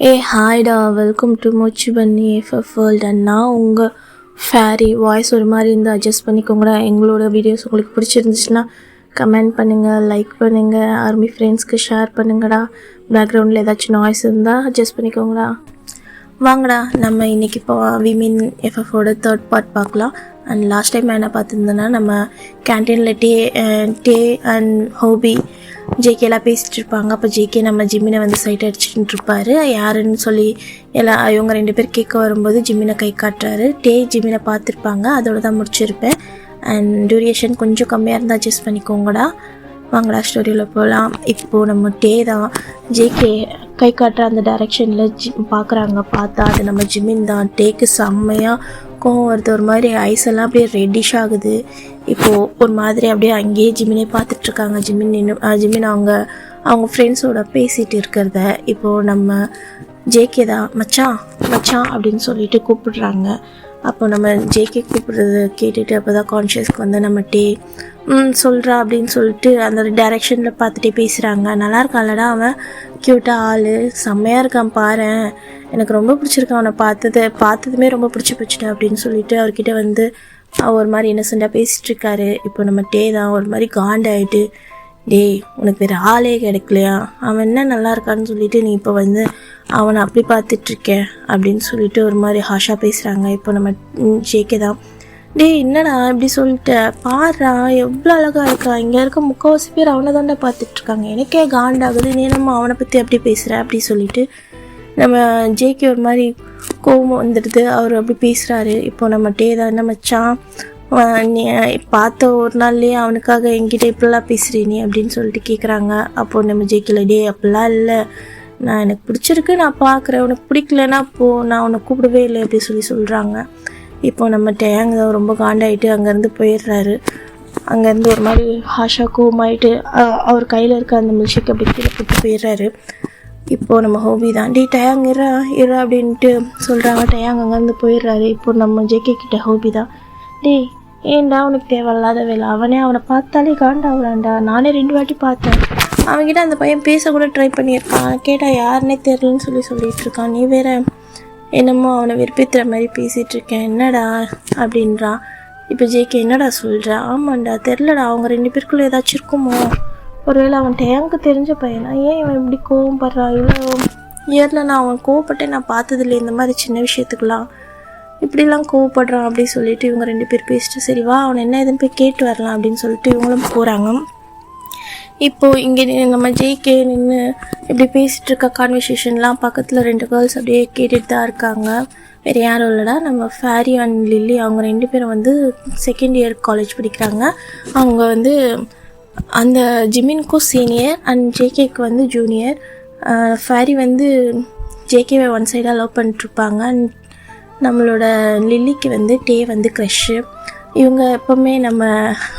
ஹாய்டா, welcome to மூச்சு பண்ணி FF world. And நான் உங்கள் ஃபேரி. வாய்ஸ் ஒரு மாதிரி இருந்தால் அட்ஜஸ்ட் பண்ணிக்கோங்கடா. எங்களோட வீடியோஸ் உங்களுக்கு பிடிச்சிருந்துச்சுன்னா கமெண்ட் பண்ணுங்கள், லைக் பண்ணுங்கள், ஆர்மி ஃப்ரெண்ட்ஸ்க்கு ஷேர் பண்ணுங்கடா. பேக்ரவுண்டில் ஏதாச்சும் நாய்ஸ் இருந்தால் அட்ஜஸ்ட் பண்ணிக்கோங்கடா. வாங்கடா, நம்ம இன்றைக்கி இப்போ விமின் எஃப்எஃபோட தேர்ட் பார்ட் பார்க்கலாம். அண்ட் லாஸ்ட் டைம் என்ன பார்த்துருந்தோன்னா, நம்ம கேன்டீனில் டே அண்ட் ஹோபி ஜேகேலாம் பேசிகிட்டு இருப்பாங்க. அப்போ ஜேகே நம்ம ஜிம்மினை வந்து சைட் அடிச்சுட்டு இருப்பார். யாருன்னு சொல்லி இவங்க 2 பேர் கேட்க வரும்போது ஜிம்மினை கை காட்டுறாரு. ஜிம்மினை பார்த்துருப்பாங்க. அதோட தான் முடிச்சிருப்பேன். அண்ட் டியூரேஷன் கொஞ்சம் கம்மியாக இருந்தால் அட்ஜஸ்ட் பண்ணிக்கோங்கடா. வாங்கடா, ஸ்டோரியில் போகலாம். இப்போது நம்ம தான் ஜேகே கை காட்டுற அந்த டைரெக்ஷனில் பார்க்குறாங்க. பார்த்தா அது நம்ம ஜிம்மின் தான். டேக்கு செம்மையாக கோவம் வருது. ஒரு மாதிரி ஐஸ் எல்லாம் அப்படியே ரெட்டிஷ் ஆகுது. இப்போது ஒரு மாதிரி அப்படியே அங்கேயே ஜிம்மினே பார்த்துட்ருக்காங்க. ஜிம்மின் அவங்க ஃப்ரெண்ட்ஸோட பேசிகிட்டு இருக்கிறத இப்போது நம்ம ஜேகே தான் மச்சான் மச்சான் அப்படின்னு சொல்லிட்டு கூப்பிடுறாங்க. அப்போ நம்ம ஜேகே கூப்பிடுறது கேட்டுட்டு அப்போ தான் கான்ஷியஸ்க்கு வந்து நம்ம சொல்கிறா அப்படின்னு சொல்லிட்டு அந்த டைரெக்ஷனில் பார்த்துட்டே பேசுகிறாங்க. நல்லா இருக்கான்லடா அவன், க்யூட்டாக ஆள், செம்மையாக இருக்கான் பாரு, எனக்கு ரொம்ப பிடிச்சிருக்கான், அவனை பார்த்ததுமே ரொம்ப பிடிச்சி போச்சுட்டா அப்படின்னு சொல்லிட்டு அவர்கிட்ட வந்து ஒரு மாதிரி இன்னசென்ட்டாக பேசிகிட்டு இருக்காரு. இப்போ நம்ம தான் ஒரு மாதிரி காண்டாயிட்டு, உனக்கு வேறு ஆளே கிடைக்கலையா, அவன் என்ன நல்லா இருக்கான்னு சொல்லிட்டு நீ இப்போ வந்து அவனை அப்படி பார்த்துட்ருக்கேன் அப்படின்னு சொல்லிட்டு ஒரு மாதிரி ஹாஷாக பேசுகிறாங்க. இப்போ நம்ம ஜேகே தான், என்னடா இப்படி சொல்லிட்ட, பாடுறா எவ்வளோ அழகாக இருக்கா, இங்கே இருக்க முக்கால்வாசி பேர் அவனை தாண்டா பார்த்துட்ருக்காங்க, எனக்கே காண்டாகுது, நீ நம்ம அவனை பற்றி அப்படி பேசுகிற அப்படி சொல்லிட்டு நம்ம ஜேகே ஒரு மாதிரி கோபம் வந்துடுது. அவர் அப்படி பேசுகிறாரு. இப்போ நம்ம தான் என்ன மச்சான், நீ பார்த்த ஒரு நாள்லேயே அவனுக்காக என்கிட்ட இப்படிலாம் பேசுகிறீ நீ அப்படின்னு சொல்லிட்டு கேட்குறாங்க. அப்போது நம்ம ஜேகேல அப்படிலாம் இல்லை, நான் எனக்கு பிடிச்சிருக்கு, நான் பார்க்குறேன், உனக்கு பிடிக்கலன்னா நான் உன்னை கூப்பிடவே இல்லை அப்படி சொல்கிறாங்க. இப்போ நம்ம டேங் தான் ரொம்ப காண்டாயிட்டு அங்கேருந்து போயிடுறாரு. அங்கேருந்து ஒரு மாதிரி ஹாஷா கோவமாயிட்டு அவர் கையில் இருக்க அந்த மில்ஷேக் அப்படி கீழே போட்டு போயிடுறாரு. இப்போது நம்ம ஹோபி தான், டேங் இரா அப்படின்ட்டு சொல்கிறாங்க. டேங் அங்கேருந்து போயிடுறாரு. இப்போ நம்ம ஜேகே கிட்ட ஹோபி தான், ஏன்டா உனக்கு தேவையில்லாத வேலை, அவனை பார்த்தாலே காண்டாகிறான்டா, நானே 2 வாட்டி பார்த்தேன், அவன்கிட்ட அந்த பையன் பேசக்கூட ட்ரை பண்ணியிருக்கான், கேட்டால் யாருன்னே தெரிலன்னு சொல்லிட்டு இருக்கான், நீ வேற என்னமோ அவனை விருப்பத்துற மாதிரி பேசிகிட்ருக்கேன், என்னடா அப்படின்றான். இப்போ ஜேகே என்னடா சொல்கிறேன், ஆமாண்டா தெரிலடா, அவங்க 2 பேருக்குள்ளே ஏதாச்சும் இருக்குமோ, ஒருவேளை அவன் டேங்க்கு தெரிஞ்ச பையனா, ஏன் இவன் இப்படி கோவப்படுறான், இவ்வளோ இயரில் நான் அவன் கோவப்பட்டேன் நான் பார்த்ததில்லை, இந்த மாதிரி சின்ன விஷயத்துக்கெலாம் இப்படிலாம் கோவப்படுறான் அப்படின்னு சொல்லிட்டு இவங்க 2 பேர் பேசிட்டு, சரிவா அவன் என்ன ஏதுன்னு போய் கேட்டு வரலாம் அப்படின்னு சொல்லிட்டு இவங்களும் போகிறாங்க. இப்போது இங்கே நம்ம ஜேகே நின்று இப்படி பேசிகிட்டு இருக்க கான்வர்சேஷன்லாம் பக்கத்தில் 2 கேர்ள்ஸ் அப்படியே கேட்டுட்டு தான் இருக்காங்க. வேறு யாரும் இல்லைடா, நம்ம ஃபேரி அண்ட் லில்லி, அவங்க 2 பேரும் வந்து செகண்ட் இயர் காலேஜ் படிக்கிறாங்க. அவங்க வந்து அந்த ஜிமினுக்கும் சீனியர் அண்ட் ஜேகேக்கு வந்து ஜூனியர். ஃபேரி வந்து ஜேகேவை ஒன் சைடாக லவ் பண்ணிட்டுருப்பாங்க. அண்ட் நம்மளோட லில்லிக்கு வந்து வந்து க்ரஷ்ஷு. இவங்க எப்போவுமே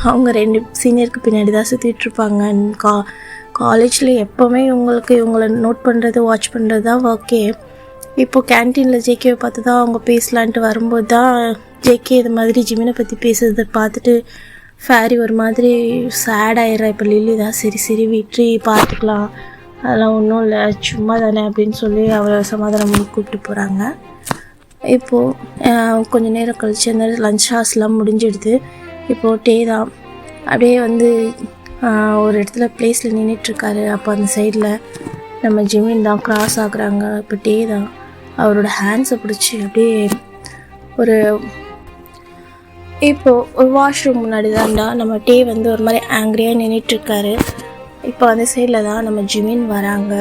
அவங்க 2 சீனியருக்கு பின்னாடி தான் சுற்றிட்டுருப்பாங்க. காலேஜில் எப்போவுமே இவங்களை நோட் பண்ணுறது வாட்ச் பண்ணுறது தான் ஓகே. இப்போது கேன்டீனில் ஜேகேவை பார்த்து தான் அவங்க பேசலான்ட்டு வரும்போது தான் ஜேகே இது மாதிரி ஜிமினை பற்றி பேசுறதை பார்த்துட்டு ஃபேரி ஒரு மாதிரி சேட் ஆயிடுறா. இப்போ லில்லி தான் சரி வீட்டு பார்த்துக்கலாம், அதெல்லாம் ஒன்றும் இல்லை, சும்மா தானே அப்படின்னு சொல்லி அவரை சமாதானம் பண்ணி கூப்பிட்டு போகிறாங்க. இப்போது கொஞ்சம் நேரம் கழிச்சு அந்த லஞ்ச் ஹார்ஸ்லாம் முடிஞ்சிடுது. இப்போது தான் அப்படியே வந்து ஒரு இடத்துல ப்ளேஸில் நின்றுட்டுருக்காரு. அப்போ அந்த சைடில் நம்ம ஜிமின் தான் க்ராஸ் ஆகுறாங்க. இப்போ தான் அவரோட ஹேண்ட்ஸை பிடிச்சி அப்படியே ஒரு வாஷ்ரூம் முன்னாடி தான்டா நம்ம வந்து ஒரு மாதிரி ஆங்க்ரியாக நின்றுட்டுருக்காரு. இப்போ அந்த சைடில் தான் நம்ம ஜிமின் வராங்க.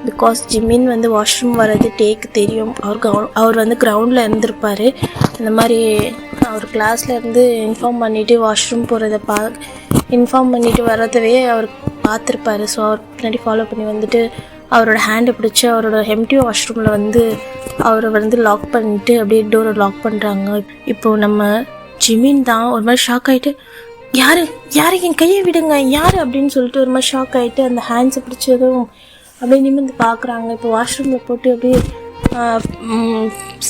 பிகாஸ் ஜிமின் வந்து வாஷ்ரூம் வர்றது டேக்கு தெரியும். அவர் வந்து கிரவுண்டில் இருந்திருப்பார். இந்த மாதிரி அவர் கிளாஸில் இருந்து இன்ஃபார்ம் பண்ணிவிட்டு வாஷ்ரூம் போகிறத இன்ஃபார்ம் பண்ணிவிட்டு வர்றதவே அவர் பார்த்துருப்பாரு. ஸோ அவர் பின்னாடி ஃபாலோ பண்ணி வந்துட்டு அவரோட ஹேண்டை பிடிச்சி அவரோட எம்டி வாஷ்ரூமில் வந்து அவரை வந்து லாக் பண்ணிவிட்டு அப்படியே டோரை லாக் பண்ணுறாங்க. இப்போது நம்ம ஜிமின் தான் ஒரு மாதிரி ஷாக் ஆகிட்டு, யார் என் கையை விடுங்க, யார் அப்படின்னு சொல்லிட்டு ஒரு மாதிரி ஷாக் ஆகிட்டு அந்த ஹேண்ட்ஸை பிடிச்சதும் அப்படியே நிமிர்ந்து பார்க்குறாங்க. இப்போ வாஷ்ரூமில் போட்டு அப்படியே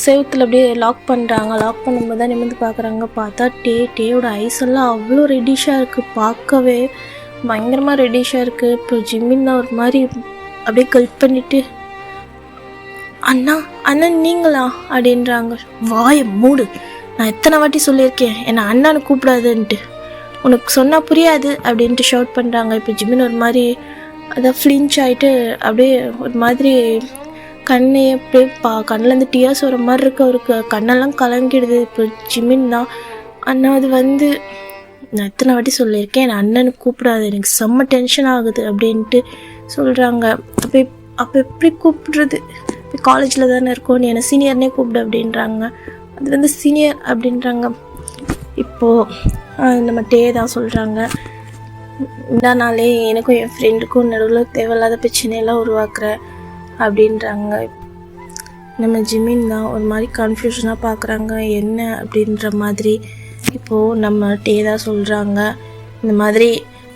செவுத்தில் அப்படியே லாக் பண்ணுறாங்க. லாக் பண்ணும்போது தான் நிமிர்ந்து பார்க்குறாங்க. பார்த்தா டேயோட ஐஸ் எல்லாம் அவ்வளோ ரெட்டிஷாக இருக்குது, பார்க்கவே பயங்கரமாக ரெட்டிஷாக இருக்குது. இப்போ ஜிம்மின் தான் ஒரு மாதிரி அப்படியே கல்ப் பண்ணிவிட்டு அண்ணா அண்ணன் நீங்களா அப்படின்றாங்க. வாயை மூடு, நான் எத்தனை வாட்டி சொல்லியிருக்கேன் என்னை அண்ணான்னு கூப்பிடாதுன்ட்டு, உனக்கு சொன்னால் புரியாது அப்படின்ட்டு ஷவுட் பண்ணுறாங்க. இப்போ ஜிமின் ஒரு மாதிரி அதான் ஃப்ளின்ச் ஆகிட்டு அப்படியே ஒரு மாதிரி கண்ணே அப்படியே கண்ணிலேருந்து டியர்ஸ் வர மாதிரி இருக்கு. அவருக்கு கண்ணெல்லாம் கலங்கிடுது. இப்போ ஜிமின் தான், அண்ணா அது வந்து நான் எத்தனை வாட்டி சொல்லியிருக்கேன் என்னை அண்ணனுக்கு கூப்பிடாது, எனக்கு செம்ம டென்ஷன் ஆகுது அப்படின்ட்டு சொல்கிறாங்க. அப்போ எப்படி கூப்பிடுறது, இப்போ காலேஜில் தானே இருக்கோம், நீ என்னை சீனியர்னே கூப்பிடு அப்படின்றாங்க. அது வந்து சீனியர் அப்படின்றாங்க. இப்போது நம்ம டே தான் சொல்கிறாங்க, இந்த நாளே எனக்கும் என் ஃப்ரெண்டுக்கும் நடுவில் தேவையில்லாத பிரச்சனையெல்லாம் உருவாக்குற அப்படின்றாங்க. நம்ம ஜிமின் தான் ஒரு மாதிரி கன்ஃபியூஷனாக பார்க்குறாங்க என்ன அப்படின்ற மாதிரி. இப்போது நம்ம டே தான் சொல்கிறாங்க, இந்த மாதிரி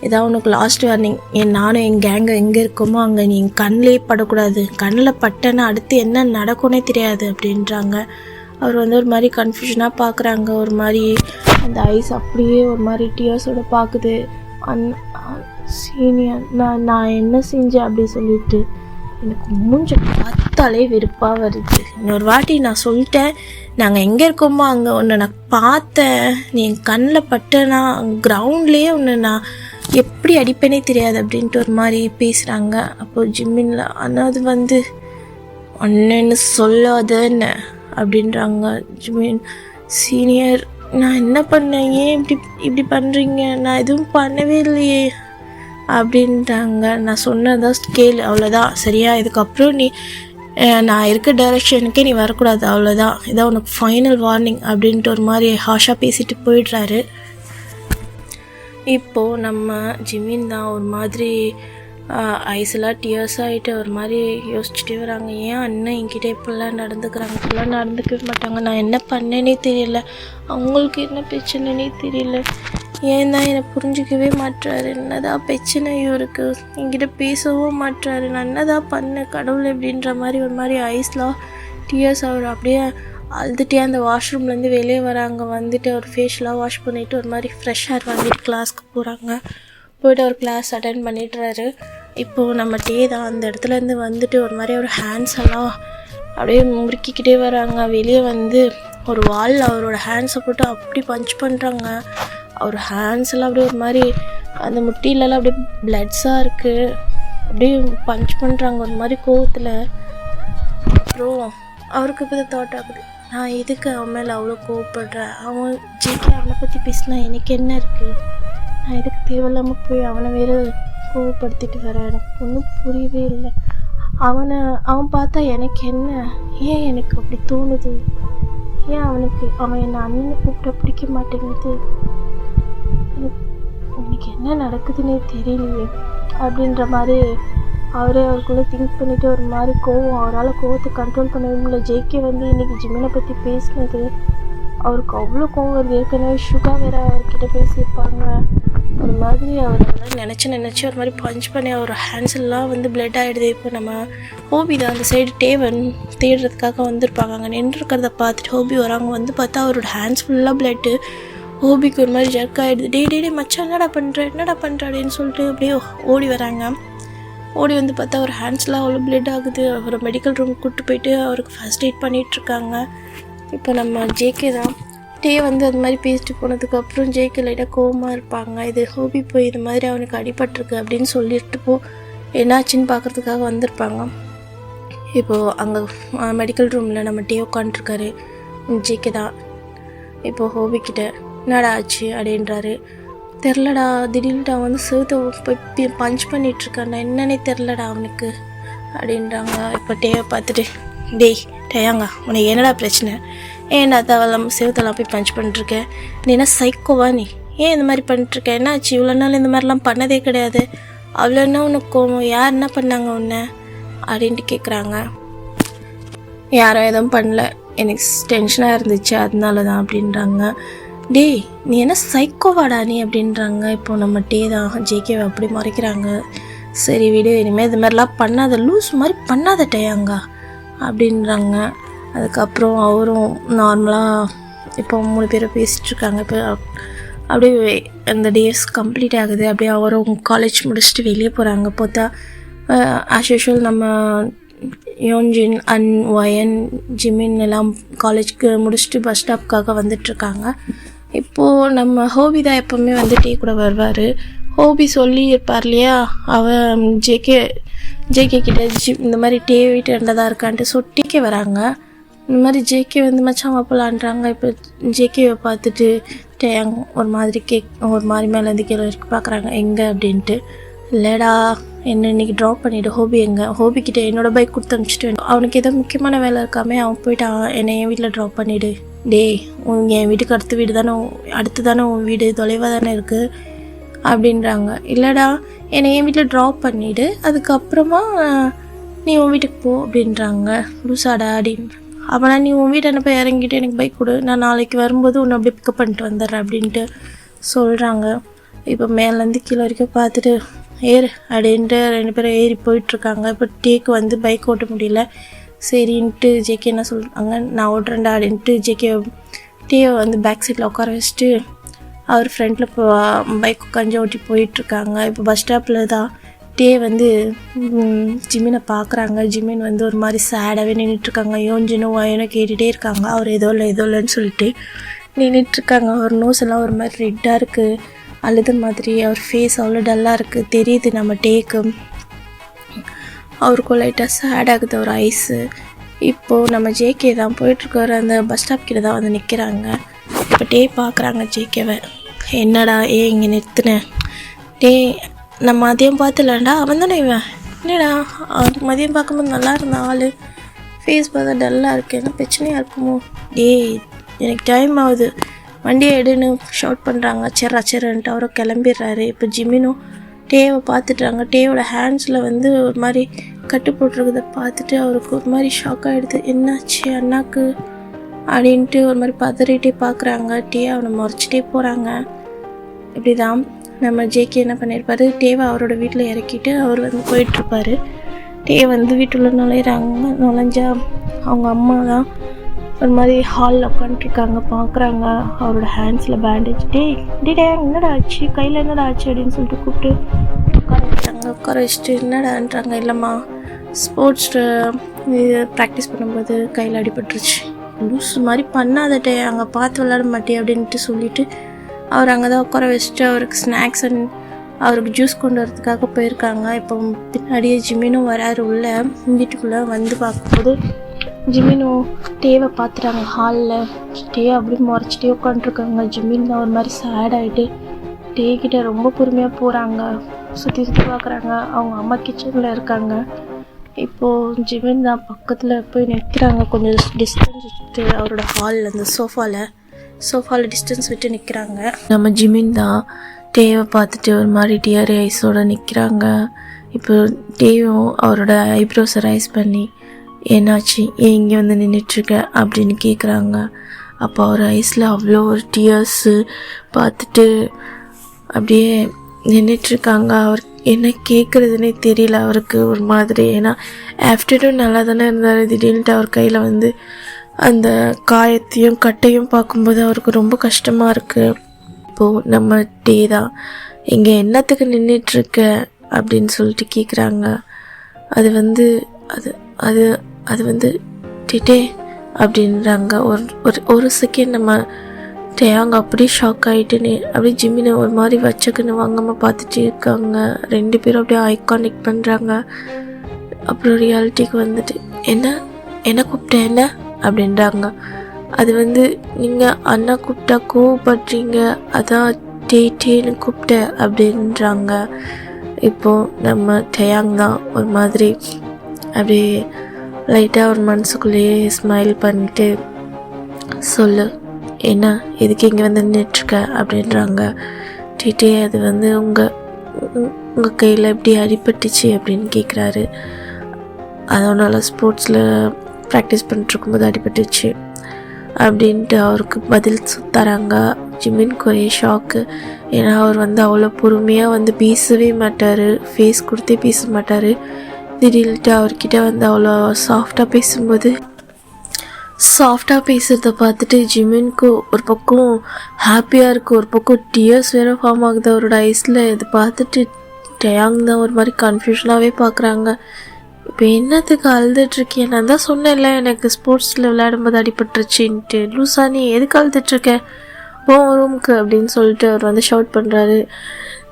ஏதாவது உனக்கு லாஸ்ட் வார்னிங், நானும் என் கேங்கை எங்கே இருக்கோமோ அங்கே நீ கண்ணிலே படக்கூடாது, கண்ணில் பட்டேன்னா அடுத்து என்ன நடக்கும்னே தெரியாது அப்படின்றாங்க. அவர் வந்து ஒரு மாதிரி கன்ஃபியூஷனாக பார்க்குறாங்க. ஒரு மாதிரி அந்த ஐஸ் அப்படியே ஒரு மாதிரி டியர்ஸோடு பார்க்குது. சீனியர் நான் என்ன செஞ்சேன் அப்படி சொல்லிட்டு எனக்கு மூஞ்ச பார்த்தாலே வெறுப்பாக வருது. இன்னொரு வாட்டி நான் சொல்லிட்டேன், நாங்கள் எங்கே இருக்கோமோ அங்கே உன்னை நான் பார்த்தேன், நீ என் கண்ணில் பட்டேன்னா கிரவுண்ட்லேயே உன்னை நான் எப்படி அடிப்பேனே தெரியாது அப்படின்ட்டு ஒரு மாதிரி பேசுகிறாங்க. அப்போது ஜிம்மின்ல ஆனால் அது வந்து ஒன்றுன்னு சொல்லாதன்னு அப்படின்றாங்க. ஜிம்மின் சீனியர் நான் என்ன பண்ணேன், ஏன் இப்படி பண்ணுறீங்க, நான் எதுவும் பண்ணவே இல்லையே அப்படின்ட்டாங்க. நான் சொன்னதான் ஸ்கேல், அவ்வளோதான் சரியா, இதுக்கப்புறம் நீ நான் இருக்க டைரக்ஷனுக்கே நீ வரக்கூடாது, அவ்வளோதான், இதான் உனக்கு ஃபைனல் வார்னிங் அப்படின்ட்டு ஒரு மாதிரி ஹாஷாக பேசிட்டு போயிடுறாரு. இப்போது நம்ம ஜிமின் தான் ஒரு மாதிரி ஐஸ்லாம் டியர்ஸ் ஆகிட்டு ஒரு மாதிரி யோசிச்சுட்டே வராங்க. ஏன் அண்ணன் என்கிட்ட இப்படிலாம் நடந்துக்கிறாங்க, இப்படிலாம் நடந்துக்கவே மாட்டாங்க, நான் என்ன பண்ணேனே தெரியல, அவங்களுக்கு என்ன பிரச்சனைனே தெரியல, ஏன் தான் என்னை புரிஞ்சிக்கவே மாட்டுறாரு, என்னதான் பிரச்சனையும் இருக்குது, என்கிட்ட பேசவும் மாட்டுறாரு, நான் என்னதான் பண்ணேன் கடவுள் அப்படின்ற மாதிரி ஒரு மாதிரி ஐஸ்லாம் டியர்ஸ் அவர் அப்படியே அழுதுகிட்டே அந்த வாஷ்ரூம்லேருந்து வெளியே வராங்க. வந்துட்டு அவர் ஃபேஸ்லாம் வாஷ் பண்ணிவிட்டு ஒரு மாதிரி ஃப்ரெஷ் ஹேர் வாங்கிட்டு கிளாஸ்க்கு போகிறாங்க. போய்ட்டு அவர் கிளாஸ் அட்டென்ட் பண்ணிடுறாரு. இப்போது நம்ம டே தான் அந்த இடத்துலேருந்து வந்துட்டு ஒரு மாதிரி அவர் ஹேண்ட்ஸ் எல்லாம் அப்படியே முறுக்கிக்கிட்டே வராங்க. வெளியே வந்து ஒரு வாலில் அவரோட ஹேண்ட்ஸை போட்டு அப்படி பஞ்ச் பண்ணுறாங்க. அவர் ஹேண்ட்ஸ் எல்லாம் அப்படியே ஒரு மாதிரி அந்த முட்டிலெல்லாம் அப்படியே பிளட்ஸாக இருக்குது, அப்படியே பஞ்ச் பண்ணுறாங்க ஒரு மாதிரி கோவத்தில். அப்புறம் அவருக்கு இப்போ தாட் ஆகுது, நான் எதுக்கு அவன் மேலே அவ்வளோ கோவப்படுறேன், அவன் ஜெயிக்க அவனை பற்றி பேசினா எனக்கு என்ன இருக்குது, நான் எதுக்கு தேவையில்லாமல் போய் அவனை வேறு கோவப்படுத்திட்டு வரேன், எனக்கு ஒன்றும் புரியவே இல்லை, அவன் பார்த்தா எனக்கு என்ன, ஏன் எனக்கு அப்படி தோணுது, ஏன் அவன் என்னை அண்ணனை கூப்பிட்ட பிடிக்க மாட்டேங்குது, எனக்கு என்ன நடக்குதுன்னே தெரியலையே அப்படின்ற மாதிரி அவருக்குள்ளே திங்க் பண்ணிவிட்டு ஒரு மாதிரி கோவம், அவரால் கோவத்தை கண்ட்ரோல் பண்ணவே முடியல. ஜேகே வந்து இன்றைக்கி ஜிமினை பற்றி பேசினது அவருக்கு அவ்வளோ கோவம் வருது. ஏற்கனவே சுகா வேறு அவர்கிட்ட பேசியிருப்பாங்க. ஒரு மாதிரி அவர் நினச்சி ஒரு மாதிரி பஞ்ச் பண்ணி அவர் ஹேண்ட்ஸ் எல்லாம் வந்து பிளட் ஆகிடுது. இப்போ நம்ம ஹோபி தான் அந்த சைடு டேவன் தேடுறதுக்காக வந்திருப்பாங்க. அங்கே நின்றுருக்கிறத பார்த்துட்டு ஹோபி வராங்க. வந்து பார்த்தா அவரோட ஹேண்ட்ஸ் ஃபுல்லாக பிளட்டு. ஹோபிக்கு ஒரு மாதிரி ஜர்க் ஆகிடுது. டே மச்சான் என்னடா பண்ணுற அப்படின்னு சொல்லிட்டு அப்படியே ஓடி வராங்க. ஓடி வந்து பார்த்தா அவர் ஹேண்ட்ஸ்லாம் அவ்வளோ பிளட் ஆகுது. அவரை மெடிக்கல் ரூமுக்கு கூப்பிட்டு போயிட்டு அவருக்கு ஃபர்ஸ்ட் எய்ட் பண்ணிகிட்ருக்காங்க. இப்போ நம்ம ஜேகே தான் டே வந்து அது மாதிரி பேசிட்டு போனதுக்கப்புறம் ஜேகே லைட்டாக கோவமாக இருப்பாங்க. இது ஹோபி போய் இது மாதிரி அவனுக்கு அடிபட்டிருக்கு அப்படின்னு சொல்லிட்டு என்னாச்சுன்னு பார்க்குறதுக்காக வந்திருப்பாங்க. இப்போது அங்கே மெடிக்கல் ரூமில் நம்ம டே உட்காந்துருக்காரு. ஜேகே தான் இப்போது ஹோபிக்கிட்ட என்னடா ஆச்சு அப்படின்றாரு. தெரிலடா, திடீர்னு அவன் வந்து சேர்த்து போய் பஞ்ச் பண்ணிகிட்ருக்கான், என்னன்னே தெரிலடா அவனுக்கு அப்படின்றாங்க. இப்போ டேவை பார்த்துட்டு டேயாங்க உனக்கு என்னடா பிரச்சனை, ஏன்டா தவெல்லாம் செவத்தெல்லாம் போய் பஞ்ச் பண்ணிட்டுருக்கேன், நீ என்ன சைக்கோவா, நீ ஏன் இந்த மாதிரி பண்ணிட்டுருக்க, என்ன ஆச்சு, இவ்வளோ நாள் இந்த மாதிரிலாம் பண்ணதே கிடையாது, அவ்வளோ என்ன உனக்கு கோவம், யார் என்ன பண்ணாங்க உன்னை அப்படின்ட்டு கேட்குறாங்க. யாரும் எதுவும் பண்ணல, எனக்கு டென்ஷனாக இருந்துச்சு அதனால தான் அப்படின்றாங்க. நீ என்ன சைக்கோவாடா நீ அப்படின்றாங்க. இப்போ நம்ம டே தான் ஜேகேவை அப்படி மறைக்கிறாங்க. சரி விடு, இனிமேல் இது மாதிரிலாம் பண்ணாத, லூஸ் மாதிரி பண்ணாத டேயாங்க அப்படின்றாங்க. அதுக்கப்புறம் அவரும் நார்மலாக இப்போ 3 பேரை பேசிகிட்ருக்காங்க. இப்போ அப்படியே அந்த டேஸ் கம்ப்ளீட் ஆகுது. அப்படியே அவரும் காலேஜ் முடிச்சுட்டு வெளியே போகிறாங்க. பார்த்தா ஆஸ் யூஷுவல் நம்ம யோன்ஜின் அண்ட் ஒயன் ஜிமின் எல்லாம் காலேஜ்க்கு முடிச்சுட்டு பஸ் ஸ்டாப்புக்காக வந்துட்டுருக்காங்க. இப்போது நம்ம ஹோபி தான் எப்போவுமே வந்து டீ கூட வருவார். ஹோபி சொல்லி இருப்பார் இல்லையா, அவன் ஜேகே கிட்ட இந்த மாதிரி டே வீட்டு தான் இருக்கான்ட்டு டீக்கே வராங்க. இந்த மாதிரி ஜேகே வந்து மச்சான் வாப்பலான்றாங்க. இப்போ ஜேகேவை பார்த்துட்டு டேங் ஒரு மாதிரி மேலேருந்து கீழே வரைக்கும் பார்க்குறாங்க எங்கே அப்படின்ட்டு. இல்லைடா என்ன இன்றைக்கி ட்ராப் பண்ணிவிடு, ஹோபி எங்கே, ஹோபிக்கிட்ட என்னோடய பைக் கொடுத்து அனுப்பிச்சிட்டு அவனுக்கு ஏதோ முக்கியமான வேலை இருக்காமே, அவன் போயிட்டான் என்னை என் வீட்டில் ட்ராப் பண்ணிவிடு. என் வீட்டுக்கு அடுத்து தானே உன் வீடு தொலைவாக தானே இருக்குது அப்படின்றாங்க. இல்லைடா என்னை என் வீட்டில் ட்ராப் பண்ணிவிடு, அதுக்கப்புறமா நீ உன் வீட்டுக்கு போ அப்படின்றாங்க. லூசாடா அப்படின்னு. அப்போனா நீ உன் வீட்டை என்ன போய் இறங்கிட்டு எனக்கு பைக் கொடு, நான் நாளைக்கு வரும்போது உன்னை அப்படியே பிக்கப் பண்ணிட்டு வந்துடுறேன் அப்படின்ட்டு சொல்கிறாங்க. இப்போ மேலேருந்து கீழே வரைக்கும் பார்த்துட்டு ஏறு அப்படின்ட்டு 2 பேரும் ஏறி போயிட்டுருக்காங்க. இப்போ டேக்கு வந்து பைக் ஓட்ட முடியல. சரின்ட்டு ஜேகே என்ன சொல்கிறாங்க, நான் ஓட்டுறேன்டா அப்படின்ட்டு டேவை வந்து பேக் சீட்டில் உட்கார வச்சுட்டு அவர் ஃப்ரண்ட்டில் இப்போ பைக் உட்காந்து ஓட்டி போயிட்டுருக்காங்க. இப்போ பஸ் ஸ்டாப்பில் தான் டே வந்து ஜிமினை பார்க்குறாங்க. ஜிமின் வந்து ஒரு மாதிரி சேடாகவே நின்றுட்டுருக்காங்க. யோன்ஜினும் ஒயனும் கேட்டுகிட்டே இருக்காங்க. அவர் ஏதோ இல்லைன்னு சொல்லிட்டு நின்றுட்டுருக்காங்க. அவர் நோஸ் எல்லாம் ஒரு மாதிரி ரெட்டாக இருக்குது, அழுத மாதிரி. அவர் ஃபேஸ் அவ்வளோ டல்லாக இருக்குது, தெரியுது நம்ம டேக்கு. அவருக்கும் லைட்டாக சேட் ஆகுது அவர் ஐஸு. இப்போது நம்ம ஜேகே தான் போயிட்டுருக்காரு. அந்த பஸ் ஸ்டாப் கிட்ட தான் வந்து நிற்கிறாங்க. இப்போ டே பார்க்குறாங்க ஜேகேவை. என்னடா இங்கே நிறுத்தினேன், நான் மதியம் பார்த்துலாண்டா, அவன் தானே இவன், என்னடா மதியம் பார்க்கும்போது நல்லா இருந்த ஆள் ஃபேஸ் பார்த்தா டல்லாக இருக்குது, என்ன பிரச்சனையாக இருக்குமோ, எனக்கு டைம் ஆகுது வண்டியை எடுன்னு ஷவுட் பண்ணுறாங்க. சரின்ட்டு அவரை கிளம்பிடுறாரு. இப்போ ஜிமினும் டேவை பார்த்துட்றாங்க. டேவோட ஹேண்ட்ஸில் வந்து ஒரு மாதிரி கட்டு போட்டிருக்கிறத பார்த்துட்டு அவருக்கு ஒரு மாதிரி ஷாக் ஆகிடுது. என்னாச்சு அண்ணாக்கு அப்படின்ட்டு ஒரு மாதிரி பதறிட்டே பார்க்குறாங்க. டே அவனை முறைச்சிட்டே போகிறாங்க. இப்படி தான் நம்ம ஜேகே என்ன பண்ணியிருப்பார், டேவை அவரோட வீட்டில் இறக்கிட்டு அவர் வந்து போயிட்டுருப்பார். டே வந்து வீட்டுள்ள நுழைஞ்சா அவங்க அம்மா தான் ஒரு மாதிரி ஹாலில் உட்காந்துருக்காங்க. பார்க்குறாங்க அவரோட ஹேண்ட்ஸில் பேண்டேஜ். டே என்னடா ஆச்சு, கையில் என்னடா ஆச்சு அப்படின்னு சொல்லிட்டு கூப்பிட்டு உட்கார வச்சுட்டு என்னடான்றாங்க. இல்லைம்மா ஸ்போர்ட்ஸ் ப்ராக்டிஸ் பண்ணும்போது கையில் அடிபட்டுருச்சு, லூஸ் மாதிரி பண்ணாதட்டே, அங்கே பார்த்து விளாட மாட்டே அப்படின்ட்டு சொல்லிவிட்டு அவர் அங்கே தான் உட்கார வச்சுட்டு அவருக்கு ஸ்நாக்ஸ் அண்ட் அவருக்கு ஜூஸ் கொண்டு வரதுக்காக போயிருக்காங்க. இப்போ பின்னாடியே ஜிமினும் வராரு உள்ள வீட்டுக்குள்ளே. வந்து பார்க்கும்போது ஜிமினும் டேவை பார்த்துட்டாங்க ஹாலில். டே அப்படி முறைச்சிட்டே உட்காந்துருக்காங்க. ஜிமின் தான் ஒரு மாதிரி சேட் ஆகிட்டு டேக்கிட்ட ரொம்ப பொறுமையாக போகிறாங்க. சுற்றி பார்க்குறாங்க. அவங்க அம்மா கிச்சனில் இருக்காங்க. இப்போது ஜிமின் தான் பக்கத்தில் போய் நிற்கிறாங்க. கொஞ்சம் டிஸ்டன்ஸ் விட்டு அவரோட ஹாலில் அந்த சோஃபாவில் டிஸ்டன்ஸ் விட்டு நிற்கிறாங்க. நம்ம ஜிமின் தான் டேவை பார்த்துட்டு ஒரு மாதிரி டிஆர்ஏ ஐஸோடு நிற்கிறாங்க. இப்போ டேவும் அவரோட ஐப்ரோஸை ரைஸ் பண்ணி என்னாச்சு, ஏன் இங்கே வந்து நின்றுட்டுருக்க அப்படின்னு கேட்குறாங்க. அப்போ அவர் ஐஸில் அவ்வளோ ஒரு டியர்ஸு பார்த்துட்டு அப்படியே நின்றுட்டுருக்காங்க. அவர் என்ன கேட்குறதுனே தெரியல அவருக்கு ஒரு மாதிரி. ஏன்னா ஆஃப்டர்நூன் நல்லா தானே இருந்தார், திடீர்னுட்டு அவர் கையில் வந்து அந்த காயத்தையும் கட்டையும் பார்க்கும்போது அவருக்கு ரொம்ப கஷ்டமாக இருக்குது. இப்போது நம்ம டே தான் இங்கே என்னத்துக்கு நின்றுட்டுருக்க அப்படின்னு சொல்லிட்டு கேட்குறாங்க. அது வந்து அது வந்து டே அப்படின்றாங்க. ஒரு செகண்ட் நம்ம டேயாங்க அப்படியே ஷாக் ஆகிட்டுன்னு அப்படியே ஜிம்மினை ஒரு மாதிரி வச்சக்குன்னு வாங்காமல் பார்த்துட்டே இருக்காங்க. 2 பேரும் அப்படியே ஐகானிக் பண்ணுறாங்க. அப்புறம் ரியாலிட்டிக்கு வந்துட்டு என்ன கூப்பிட்டேன் என்ன அப்படின்றாங்க. அது வந்து நீங்கள் அண்ணா கூப்பிட்டா கோவப்படுறீங்க, அதான் டேன்னு கூப்பிட்டேன் அப்படின்றாங்க. இப்போது நம்ம டேயாங் தான் ஒரு மாதிரி அப்படியே லைட்டாக ஒரு மனசுக்குள்ளேயே ஸ்மைல் பண்ணிட்டு சொல்லு என்ன எதுக்கு இங்கே வந்து நின்றுட்டுருக்க அப்படின்றாங்க. டே அது வந்து உங்கள் கையில் எப்படி அடிபட்டுச்சு அப்படின்னு கேட்குறாரு. அதனால ஸ்போர்ட்ஸில் ப்ராக்டிஸ் பண்ணிட்டுருக்கும்போது அடிபட்டுச்சு அப்படின்ட்டு அவருக்கு பதில் தராங்க. ஜிமின்க்கு ஒரே ஷாக்கு. ஏன்னா அவர் வந்து அவ்வளோ பொறுமையாக வந்து பேசவே மாட்டார், ஃபேஸ் கொடுத்தே பேச மாட்டார். திடீர்னுட்டு அவர்கிட்ட வந்து அவ்வளோ சாஃப்டாக பேசுகிறத பார்த்துட்டு ஜிமின்க்கு ஒரு பக்கம் ஹாப்பியாக இருக்குது, ஒரு பக்கம் டியர்ஸ் வேறு ஃபார்ம் ஆகுது அவரோட ஐஸில். இதை பார்த்துட்டு டயாங் தான் ஒரு மாதிரி கன்ஃபியூஷனாகவே பார்க்குறாங்க. இப்போ இப்போ என்னத்துக்கு அழுதுட்ருக்கேன்? நான் தான் சொன்னேன்ல எனக்கு ஸ்போர்ட்ஸில் விளையாடும்போது அடிபட்டுருச்சுன்ட்டு. லூசா நீ எதுக்கு அழுதுட்ருக்க? போ ரூமுக்கு அப்படின்னு சொல்லிட்டு அவர் வந்து ஷவுட் பண்ணுறாரு.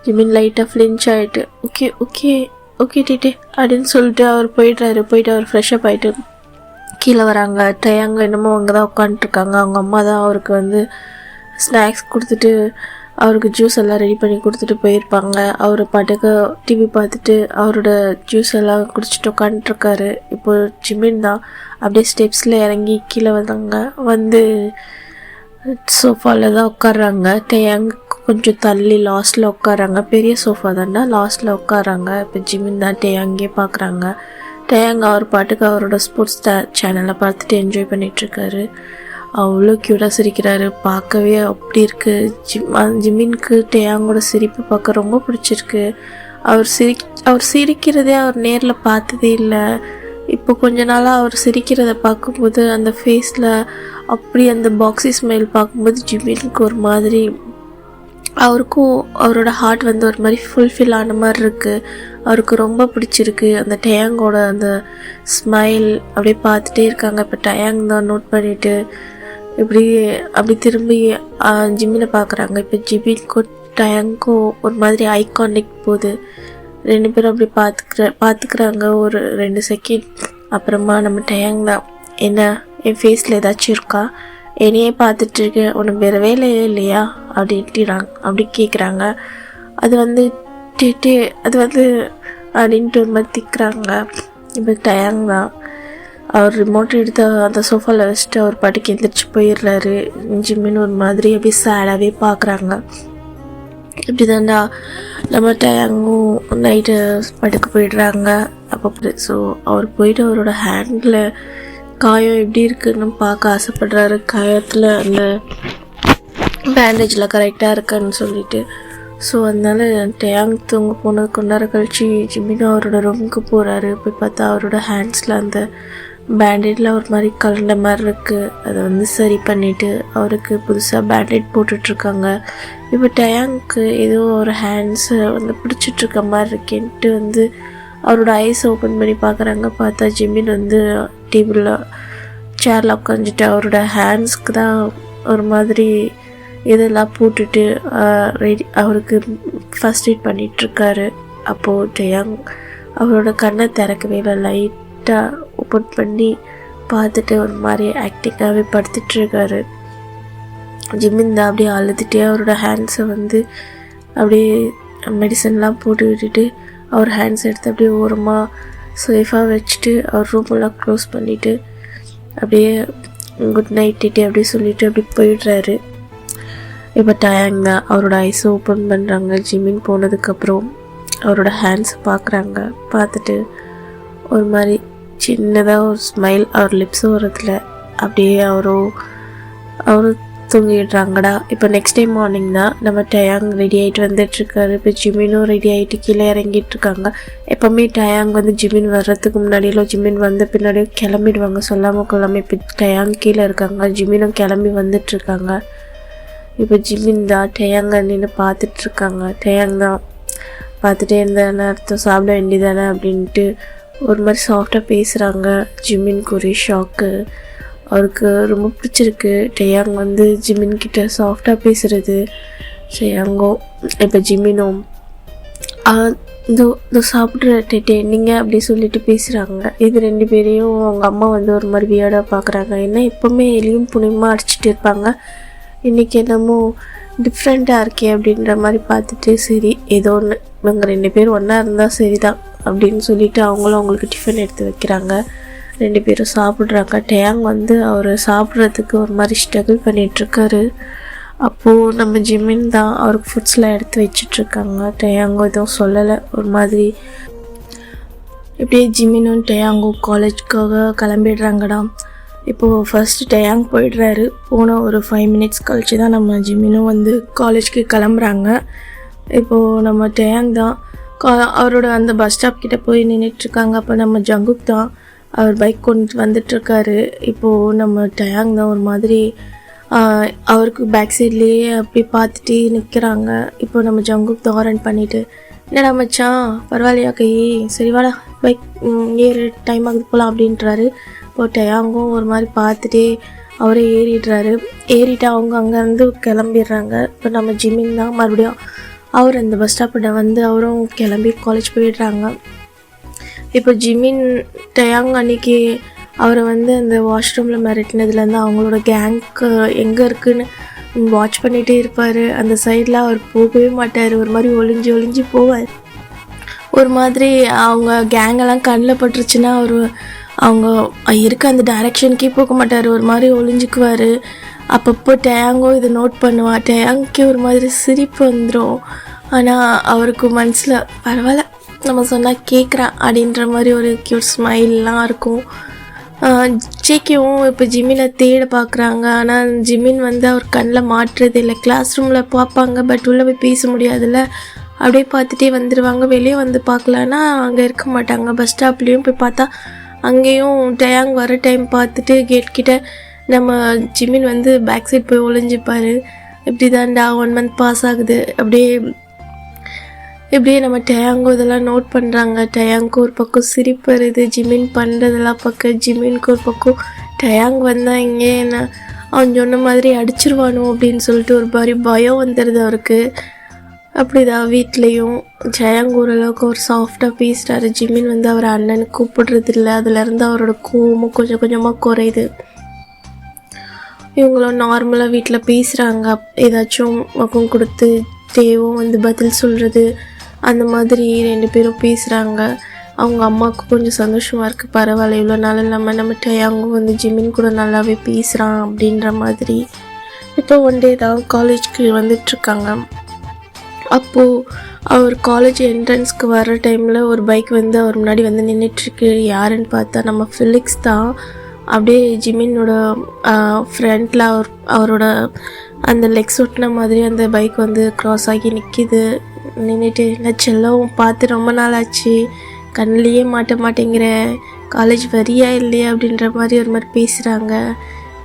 ஜிமின் லைட்டாக ஃப்ளின்ச் ஆகிட்டு ஓகே ஓகே ஓகே டிட்டே அப்படின்னு சொல்லிட்டு அவர் போயிட்டு அவர் ஃப்ரெஷ்அப் ஆகிட்டு கீழே வராங்க. டயாங்க என்னமோ அங்கே தான் உட்காந்துட்ருக்காங்க. அவங்க அம்மா தான் அவருக்கு வந்து ஸ்நாக்ஸ் கொடுத்துட்டு அவருக்கு ஜூஸ் எல்லாம் ரெடி பண்ணி கொடுத்துட்டு போயிருப்பாங்க. அவர் பாட்டுக்கு டிவி பார்த்துட்டு அவரோட ஜூஸ் எல்லாம் குடிச்சிட்டு உட்காந்துட்ருக்காரு. இப்போ ஜிமின் தான் அப்படியே ஸ்டெப்ஸில் இறங்கி கீழே வந்தாங்க. வந்து சோஃபாவில் தான் உட்காடுறாங்க. டயாங் கொஞ்சம் தள்ளி லாஸ்ட்டில் உட்காராங்க. பெரிய சோஃபா தானே, லாஸ்ட்டில் உட்காராங்க. இப்போ ஜிமின் தான் டயாங்கே பார்க்குறாங்க. டயாங் அவர் பாட்டுக்கு அவரோட ஸ்போர்ட்ஸ் சேனலை பார்த்துட்டு என்ஜாய் பண்ணிகிட்ருக்காரு. அவ்வளோ க்யூட்டாக சிரிக்கிறாரு. பார்க்கவே அப்படி இருக்குது. ஜிமின்க்கு டயாங்கோட சிரிப்பு பார்க்க ரொம்ப பிடிச்சிருக்கு. அவர் சிரிக்கிறதே அவர் நேரில் பார்த்ததே இல்லை. இப்போ கொஞ்ச நாளாக அவர் சிரிக்கிறத பார்க்கும்போது அந்த ஃபேஸில் அப்படி அந்த பாக்ஸி ஸ்மைல் பார்க்கும்போது ஜிமினுக்கு ஒரு மாதிரி அவருக்கும் அவரோட ஹார்ட் வந்து ஒரு மாதிரி ஃபுல்ஃபில் ஆன மாதிரி இருக்குது. அவருக்கு ரொம்ப பிடிச்சிருக்கு அந்த டயாங்கோட அந்த ஸ்மைல். அப்படியே பார்த்துட்டே இருக்காங்க. இப்போ டயாங் தான் நோட் பண்ணிவிட்டு அப்படி திரும்பி ஜிம்மினை பார்க்குறாங்க. இப்போ ஜிமினுக்கும் டயாங்க்கும் ஒரு மாதிரி ஐ கான்டெக்ட் போகுது. 2 பேரும் அப்படி பார்த்துக்கிறாங்க ஒரு 2 செகண்ட். அப்புறமா நம்ம டயாங் தான் என்ன என் ஃபேஸில் ஏதாச்சும் இருக்கா, என்னையே பார்த்துட்ருக்கேன், உனக்கு வேறு வேலையே இல்லையா அப்படி கேட்குறாங்க. அது வந்து அது வந்து அப்படின்ட்டு ஒரு மாதிரி திக்கிறாங்க. இப்போ டயாங் தான் அவர் ரிமோட் எடுத்து அந்த சோஃபாவில் வச்சுட்டு அவர் பாட்டுக்கு எந்திரிச்சு போயிடுறாரு. ஜிம்மின்னு ஒரு மாதிரி அப்படியே சேடாகவே பார்க்குறாங்க. இப்படி தாண்டா நம்ம டயாங்கும் நைட்டு படுக்க போயிடுறாங்க. அப்போ ஸோ அவர் போயிட்டு அவரோட ஹேண்டில் காயம் எப்படி இருக்குன்னு பார்க்க ஆசைப்படுறாரு. காயத்தில் அந்த பேண்டேஜில் கரெக்டாக இருக்குன்னு சொல்லிட்டு. ஸோ அதனால டயாங் தூங்க போனது கொஞ்ச நேரம் கழிச்சு ஜிம்மினும் அவரோட ரூமுக்கு போகிறாரு. போய் பார்த்தா அவரோட ஹேண்ட்ஸில் அந்த பேண்டேஜில் ஒரு மாதிரி கலண்ட மாதிரி இருக்குது. அதை வந்து சரி பண்ணிவிட்டு அவருக்கு புதுசாக பேண்டேட் போட்டுட்ருக்காங்க. இப்போ டயாங்க்கு ஏதோ ஒரு ஹேண்ட்ஸை வந்து பிடிச்சிட்ருக்க மாதிரி இருக்கேன்ட்டு வந்து அவரோட ஐஸ் ஓப்பன் பண்ணி பார்க்குறாங்க. பார்த்தா ஜிமின் வந்து டேபிளில் சேரில் உட்காந்துட்டு அவரோட ஹேண்ட்ஸ்க்கு தான் ஒரு மாதிரி இதெல்லாம் போட்டுட்டு அவருக்கு ஃபர்ஸ்ட் எய்ட் பண்ணிகிட்ருக்காரு. அப்போது டயாங் அவரோட கண்ணை திறக்கவே இல்லை, லைட்டாக ஓப்பன் பண்ணி பார்த்துட்டு ஒரு மாதிரி ஆக்டிங்காகவே படுத்துட்ருக்காரு. ஜிமின் தான் அப்படியே அழுதுகிட்டே அவரோட ஹேண்ட்ஸை வந்து அப்படியே மெடிசன்லாம் போட்டு விட்டுட்டு அவர் ஹேண்ட்ஸ் எடுத்து அப்படியே ஓரமாக சேஃபாக வச்சுட்டு அவர் ரூமெல்லாம் க்ளோஸ் பண்ணிவிட்டு அப்படியே குட் நைட் டிட்டி அப்படி சொல்லிவிட்டு அப்படி போயிடுறாரு. இப்போ டயாங் தான் அவரோட ஐஸை ஓப்பன் பண்ணுறாங்க. ஜிமின் போனதுக்கப்புறம் அவரோட ஹேண்ட்ஸை பார்க்குறாங்க. பார்த்துட்டு ஒரு மாதிரி சின்னதாக ஒரு ஸ்மைல் அவர் லிப்ஸ் வரதில் அப்படியே அவரும் தூங்கிடுறாங்கடா. இப்போ நெக்ஸ்ட் டே மார்னிங் தான் நம்ம டயாங் ரெடி ஆகிட்டு வந்துட்டுருக்காரு. இப்போ ஜிமினும் ரெடி ஆகிட்டு கீழே இறங்கிட்டுருக்காங்க. எப்போவுமே டயாங் வந்து ஜிமின் வர்றதுக்கு முன்னாடியெல்லாம் ஜிமின் வந்த பின்னாடியே கிளம்பிடுவாங்க சொல்லாமல் கொள்ளாமல். இப்போ டயாங் கீழே இருக்காங்க, ஜிமினும் கிளம்பி வந்துட்டுருக்காங்க. இப்போ ஜிமின் தான் டயாங்க நின்று பார்த்துட்ருக்காங்க. டயாங் தான் பார்த்துட்டே இருந்தானே அர்த்தம் சாப்பிட வேண்டியதானே அப்படின்ட்டு ஒரு மாதிரி சாஃப்டாக பேசுகிறாங்க. ஜிமின்க்கு ஒரே ஷாக்கு. அவருக்கு ரொம்ப பிடிச்சிருக்கு டயாங் வந்து ஜிமின்கிட்ட சாஃப்டாக பேசுகிறது. டயாங்கும் இப்போ ஜிமினும் இந்த சாப்பிட்ற டேட்டே நீங்கள் அப்படி சொல்லிட்டு பேசுகிறாங்க. இது 2 பேரையும் அவங்க அம்மா வந்து ஒரு மாதிரி வியர்டாக பார்க்குறாங்க. ஏன்னா எப்போவுமே எலியும் புனியமாக அடிச்சுட்டு இருப்பாங்க, இன்றைக்கி என்னமோ டிஃப்ரெண்ட்டாக இருக்கே அப்படின்ற மாதிரி பார்த்துட்டு சரி ஏதோ ஒன்று இவங்க 2 பேரும் ஒன்றா இருந்தால் சரிதான் அப்படின்னு சொல்லிட்டு அவங்களுக்கு டிஃபன் எடுத்து வைக்கிறாங்க. 2 பேரும் சாப்பிட்றாங்க. டயாங் வந்து அவர் சாப்பிட்றதுக்கு ஒரு மாதிரி ஸ்ட்ரகிள் பண்ணிகிட்ருக்காரு. அப்போது நம்ம ஜிமின் தான் அவருக்கு ஃபுட்ஸ்லாம் எடுத்து வச்சிட்ருக்காங்க. டயாங்கும் எதுவும் சொல்லலை. ஒரு மாதிரி இப்படியே ஜிமினும் டயாங்கும் காலேஜுக்காக கிளம்பிடுறாங்கடா. இப்போது ஃபஸ்ட்டு டயாங் போயிடுறாரு. போன ஒரு 5 மினிட்ஸ் கழிச்சு தான் நம்ம ஜிமினும் வந்து காலேஜுக்கு கிளம்புறாங்க. இப்போது நம்ம டயாங் தான் அவரோட அந்த பஸ் ஸ்டாப் கிட்டே போய் நின்றுட்டுருக்காங்க. அப்போ நம்ம ஜங்குக் தான் அவர் பைக் கொண்டு வந்துட்டுருக்காரு. இப்போது நம்ம டயாங் தான் ஒரு மாதிரி அவருக்கு பேக் சைட்லேயே அப்படி பார்த்துட்டே நிற்கிறாங்க. இப்போ நம்ம ஜங்குக் தான் ஹாரன் பண்ணிவிட்டு என்னடா மச்சான் பரவாயில்லையா கை, சரி வாடா பைக் ஏறு, டைம் ஆகுது போகலாம் அப்படின்றாரு. இப்போ டயாங்கும் ஒரு மாதிரி பார்த்துட்டே அவரே ஏறிட்டு அவங்க அங்கேருந்து கிளம்பிடுறாங்க. இப்போ நம்ம ஜிமின் தான் மறுபடியும் அவர் அந்த பஸ் ஸ்டாப்பில் வந்து அவரும் கிளம்பி காலேஜ் போயிடுறாங்க. இப்போ ஜிமின் டயாங் அன்னைக்கு அவரை வந்து அந்த வாஷ்ரூமில் மிரட்டினதுலேருந்து அவங்களோட கேங்க்கு எங்கே இருக்குதுன்னு வாட்ச் பண்ணிகிட்டே இருப்பார். அந்த சைடில் அவர் போகவே மாட்டார், ஒரு மாதிரி ஒளிஞ்சு போவார். ஒரு மாதிரி அவங்க கேங்கெல்லாம் கண்ணில் பட்டுருச்சுன்னா அவங்க இருக்க அந்த டைரெக்ஷனுக்கே போக மாட்டார், ஒரு மாதிரி ஒளிஞ்சிக்குவார். அப்பப்போ டயாங்கோ இதை நோட் பண்ணுவாள். டயாங்கே ஒரு மாதிரி சிரிப்பு வந்துடும். ஆனால் அவருக்கு மனசில் பரவாயில்ல நம்ம சொன்னால் கேட்குறான் அப்படின்ற மாதிரி ஒரு க்யூட் ஸ்மைல்லாம் இருக்கும். ஜேகேவும் இப்போ ஜிமினை தேட பார்க்குறாங்க. ஆனால் ஜிமின் வந்து அவர் கண்ணில் மாட்டுறது இல்லை. கிளாஸ் ரூமில் பார்ப்பாங்க, பட் உள்ளே போய் பேச முடியாதுல்ல, அப்படியே பார்த்துட்டே வந்துடுவாங்க. வெளியே வந்து பார்க்கலான்னா அங்கே இருக்க மாட்டாங்க. பஸ் ஸ்டாப்லேயும் போய் பார்த்தா அங்கேயும் டயாங் வர டைம் பார்த்துட்டு கேட் கிட்ட நம்ம ஜிமின் வந்து பேக் சைட் போய் ஒளிஞ்சிப்பார். இப்படி தான்டா 1 month பாஸ் ஆகுது. இப்படியே நம்ம டயாங்கோ இதெல்லாம் நோட் பண்ணுறாங்க. டயாங்க்கு ஒரு பக்கம் சிரிப்பு வருது, ஜிமின் பண்ணுறதெல்லாம் பக்கம் ஜிமின்க்கு ஒரு பக்கம் டயாங் வந்தால் இங்கே என்ன அவன் சொன்ன மாதிரி அடிச்சிருவானோ அப்படின்னு சொல்லிட்டு ஒரு மாதிரி பயம் வந்துடுது அவருக்கு. அப்படிதான் வீட்லேயும் டயாங் ஓரளவுக்கு அவர் சாஃப்டாக பேசுகிறாரு. ஜிமின் வந்து அவர் அண்ணனுக்கு கூப்பிடுறது இல்லை. அதுலேருந்து அவரோட கோவமும் கொஞ்சம் கொஞ்சமாக குறையுது. இவங்களும் நார்மலாக வீட்டில் பேசுகிறாங்க. ஏதாச்சும் முகம் கொடுத்து தேவும் வந்து பதில் சொல்கிறது, அந்த மாதிரி 2 பேரும் பேசுகிறாங்க. அவங்க அம்மாவுக்கு கொஞ்சம் சந்தோஷமாக இருக்குது. பரவாயில்ல, இவ்வளோ நாள் இல்லாமல் நம்ம டயாங்கும் வந்து ஜிமின் கூட நல்லாவே பேசுகிறான் அப்படின்ற மாதிரி. இப்போ ஒன் டே தான் காலேஜ்க்கு வந்துட்டுருக்காங்க. அப்போது அவர் காலேஜ் என்ட்ரன்ஸ்க்கு வர டைமில் ஒரு பைக் வந்து அவர் முன்னாடி வந்து நின்றுட்டுருக்கு. யாருன்னு பார்த்தா நம்ம ஃபிலிக்ஸ் தான். அப்படியே ஜிமினோட ஃப்ரண்ட்டில் அவரோட அந்த லெக்ஸ் ஒட்டின மாதிரி அந்த பைக் வந்து க்ராஸ் ஆகி நின்றுட்டு, என்ன செல்லம் பார்த்து ரொம்ப நாள் ஆச்சு, கண்ணிலேயே மாட்டேங்கிற, காலேஜ் வரியா இல்லையா அப்படின்ற மாதிரி ஒரு மாதிரி பேசுகிறாங்க.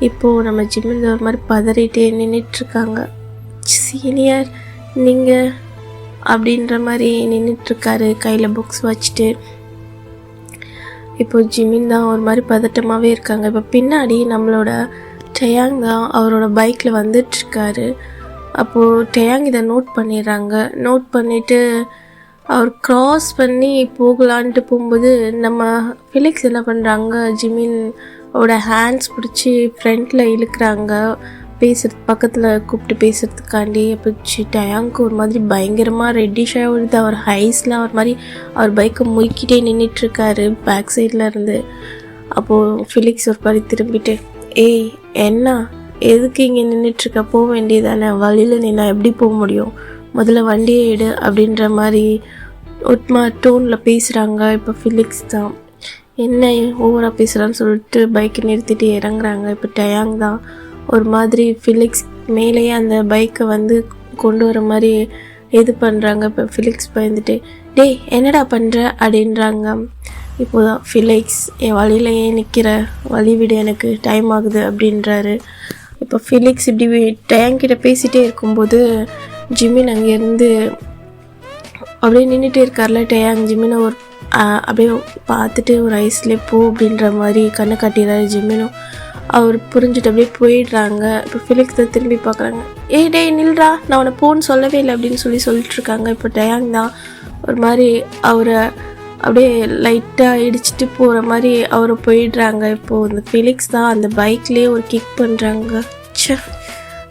இப்போது நம்ம ஜிமின் ஒரு மாதிரி பதறிட்டே நின்றுட்டுருக்காங்க. சீனியர் நீங்கள் அப்படின்ற மாதிரி நின்றுட்டுருக்காரு கையில் புக்ஸ் வச்சுட்டு. இப்போ ஜிமின் தான் ஒரு மாதிரி பதட்டமாகவே இருக்காங்க. இப்போ பின்னாடி நம்மளோட டயாங் தான் அவரோட பைக்கில் வந்துட்டுருக்காரு. அப்போது டயாங் இதை நோட் பண்ணிடுறாங்க. நோட் பண்ணிவிட்டு அவர் க்ராஸ் பண்ணி போகலான்ட்டு போகும்போது நம்ம ஃபிலிக்ஸ் என்ன பண்ணுறாங்க, ஜிமினோட ஹேண்ட்ஸ் பிடிச்சி ஃப்ரண்ட்டில் இழுக்கிறாங்க, பக்கத்தில் கூப்பிட்டு பேசுகிறதுக்காண்டி. அப்போ டயாங்க்கு ஒரு மாதிரி பயங்கரமாக ரெட்டிஷாக விழுது. அவர் ஹைஸ்லாம் ஒரு மாதிரி அவர் பைக்கை முறுக்கிட்டே நின்றுட்டுருக்காரு பேக் சைடில் இருந்து. அப்போது ஃபிலிக்ஸ் ஒரு மாதிரி திரும்பிட்டு, ஏய் என்ன எதுக்கு இங்கே நின்றுட்டுருக்க, போக வேண்டியதானே, வழியில் நின்னா எப்படி போக முடியும், முதல்ல வண்டியை எடு அப்படின்ற மாதிரி ஒட்மா டோனில் பேசுகிறாங்க. இப்போ ஃபிலிக்ஸ் தான் என்ன ஓவராக பேசுகிறான்னு சொல்லிட்டு பைக்கை நிறுத்திட்டு இறங்குறாங்க. இப்போ டயாங் தான் ஒரு மாதிரி ஃபிலிக்ஸ் மேலேயே அந்த பைக்கை வந்து கொண்டு வர மாதிரி இது பண்ணுறாங்க. இப்போ ஃபிலிக்ஸ் பயந்துட்டு, டேய் என்னடா பண்ணுற அப்படின்றாங்க. இப்போதான் ஃபிலிக்ஸ், என் வழியில் ஏன் நிற்கிற, வழி விடு, எனக்கு டைம் ஆகுது அப்படின்றாரு. இப்போ ஃபிலிக்ஸ் இப்படி டயாங்கிட்ட பேசிகிட்டே இருக்கும்போது ஜிமின் அங்கேருந்து அப்படியே நின்றுட்டே இருக்கார்ல. டயாங் ஜிமினை ஒரு அப்படியே பார்த்துட்டு ஒரு ஐஸ்லேயே போ அப்படின்ற மாதிரி கண்ணை காட்டிடுறாரு. ஜிமினும் அவர் புரிஞ்சுட்டு அப்படியே போயிடுறாங்க. இப்போ ஃபிலிக்ஸ் தான் திரும்பி பார்க்குறாங்க. ஏய் டே நில்றா, நான் உன்னை போன்னு சொல்லவே இல்லை அப்படின்னு சொல்லிட்டுருக்காங்க. இப்போ டயாங் தான் ஒரு மாதிரி அவரை அப்படியே லைட்டாக இடிச்சிட்டு போகிற மாதிரி அவரை போயிடுறாங்க. இப்போது இந்த ஃபிலிக்ஸ் தான் அந்த பைக்லேயே ஒரு கிக் பண்ணுறாங்க.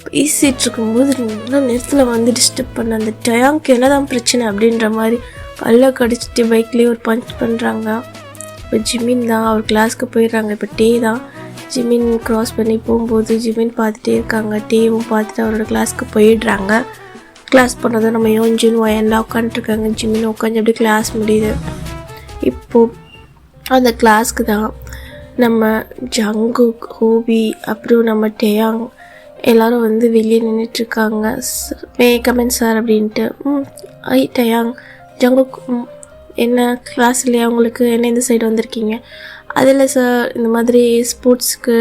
பேசிகிட்டு இருக்கும்போது நல்ல நேரத்தில் வந்து டிஸ்டர்ப் பண்ண அந்த டயாங்க்கு என்ன தான் பிரச்சனை அப்படின்ற மாதிரி பல்ல கடிச்சிட்டு பைக்லேயே ஒரு பஞ்ச் பண்ணுறாங்க. இப்போ ஜிமின் தான் அவர் கிளாஸ்க்கு போயிடுறாங்க. இப்போ டே தான் ஜிமின் க்ராஸ் பண்ணி போகும்போது ஜிமின் பார்த்துட்டே இருக்காங்க. டேவும் பார்த்துட்டு அவரோட கிளாஸ்க்கு போயிடுறாங்க. கிளாஸ் பண்ணதும் நம்ம யோன்ஜின் ஒயன்லாம் உட்காந்துருக்காங்க. ஜிமின் உட்காந்து அப்படி கிளாஸ் முடியுது. இப்போது அந்த கிளாஸ்க்கு தான் நம்ம ஜங்குக், ஹோபி, அப்புறம் நம்ம டயாங் எல்லோரும் வந்து வெளியே நின்றுட்டுருக்காங்க. மே கமெண்ட் சார் அப்படின்ட்டு. ஐ டயாங், ஜங்குக் என்ன கிளாஸ் இல்லையா உங்களுக்கு, என்ன இந்த சைடு வந்திருக்கீங்க? அதில் சார் இந்த மாதிரி ஸ்போர்ட்ஸ்க்கு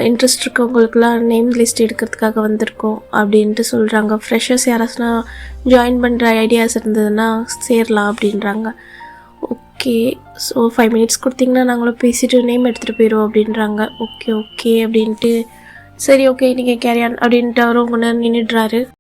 இன்ட்ரெஸ்ட் இருக்கவங்களுக்குலாம் நேம் லிஸ்ட் எடுக்கிறதுக்காக வந்திருக்கோம் அப்படின்ட்டு சொல்கிறாங்க. ஃப்ரெஷர்ஸ் யாராச்சுன்னா ஜாயின் பண்ணுற ஐடியாஸ் இருந்ததுன்னா சேரலாம் அப்படின்றாங்க. ஓகே, ஸோ 5 minutes கொடுத்தீங்கன்னா நாங்களும் பேசிவிட்டு நேம் எடுத்துகிட்டு போயிடுவோம் அப்படின்றாங்க. ஓகே அப்படின்ட்டு சரி ஓகே நீங்கள் கேரியான் அப்படின்ட்டு அவரும் கொஞ்ச நேரம் நின்றுடுறாரு.